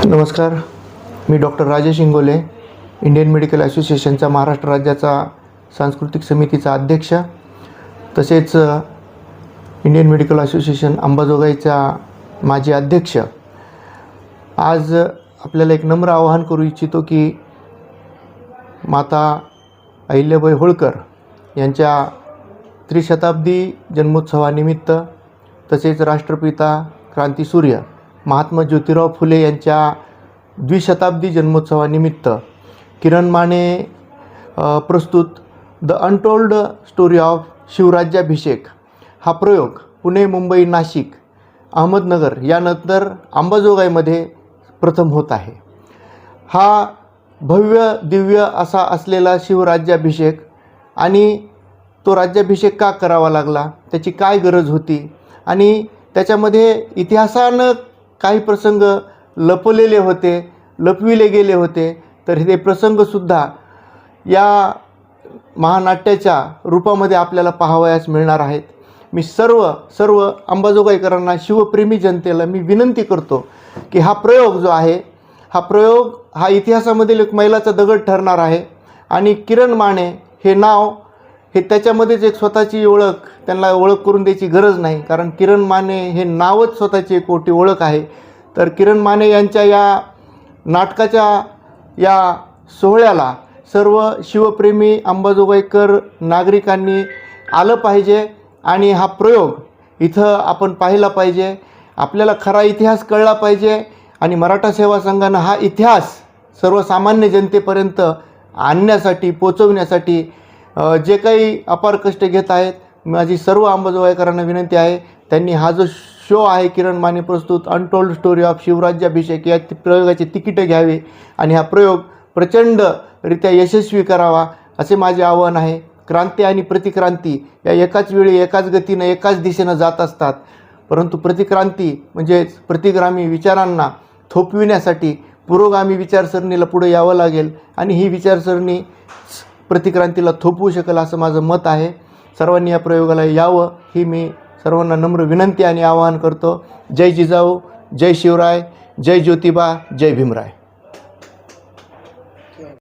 नमस्कार, मी doctor Rajesh Ingole, Indian medical असोसिएशनचा महाराष्ट्र राज्याचा सांस्कृतिक समितीचा अध्यक्ष, तसेच इंडियन मेडिकल असोसिएशन अंबाजोगाईचा माजी अध्यक्ष। आज आपल्याला एक नम्र आवाहन करू इच्छितो की माता अहिल्याबाई होळकर यांच्या त्रिशताब्दी जन्मोत्सवानिमित्त, तसेच राष्ट्रपिता क्रांतीसूर्य महात्मा ज्योतिराव फुले यांच्या द्विशताब्दी जन्मोत्सवानिमित्त किरण माने प्रस्तुत द अनटोल्ड स्टोरी ऑफ शिवराज्याभिषेक हा प्रयोग पुणे, मुंबई, नाशिक, अहमदनगर यानंतर अंबाजोगाईमध्ये प्रथम होत आहे। हा भव्य दिव्य असा असलेला शिवराज्याभिषेक आणि तो राज्याभिषेक का करावा लागला, त्याची काय गरज होती आणि त्याच्यामध्ये इतिहासानं काही प्रसंग लपलेले होते, लपविले गेले होते, तर हे प्रसंगसुद्धा या महानाट्याच्या रूपामध्ये आपल्याला पाहावयास मिळणार आहेत। मी सर्व अंबाजोगाईकरांना, शिवप्रेमी जनतेला मी विनंती करतो की हा प्रयोग जो आहे, हा इतिहासामधील एक मैलाचा दगड ठरणार आहे आणि किरण माने हे नाव हे त्याच्यामध्येच एक स्वतःची ओळख, त्यांना ओळख करून द्यायची गरज नाही, कारण किरण माने हे नावच स्वतःची एक मोठी ओळख आहे। तर किरण माने यांच्या या नाटकाच्या या सोहळ्याला सर्व शिवप्रेमी अंबाजोगाईकर नागरिकांनी आलं पाहिजे आणि हा प्रयोग इथं आपण पाहिला पाहिजे। आपल्याला खरा इतिहास कळला पाहिजे आणि मराठा सेवा संघानं हा इतिहास सर्वसामान्य जनतेपर्यंत आणण्यासाठी, पोचवण्यासाठी जे काही अपार कष्ट घेत आहेत, माझी सर्व अंबाजोगाईकरांना विनंती आहे, त्यांनी हा जो शो आहे किरण माने प्रस्तुत अनटोल्ड स्टोरी ऑफ शिवराज्याभिषेक या प्रयोगाची तिकीटं घ्यावी आणि हा प्रयोग प्रचंडरित्या यशस्वी करावा असे माझे आव्हान आहे। क्रांती आणि प्रतिक्रांती या एकाच वेळी, एकाच गतीनं, एकाच दिशेनं जात असतात, परंतु प्रतिक्रांती म्हणजेच प्रतिगामी विचारांना थोपविण्यासाठी पुरोगामी विचारसरणीला पुढे यावं लागेल आणि ही विचारसरणी प्रतिक्रांतीला थोपवू शकेल असं माझं मत आहे। सर्वांनी या प्रयोगाला यावं ही मी सर्वांना नम्र विनंती आणि आवाहन करतो। जय जिजाऊ, जय शिवराय, जय ज्योतिबा, जय भीमराय।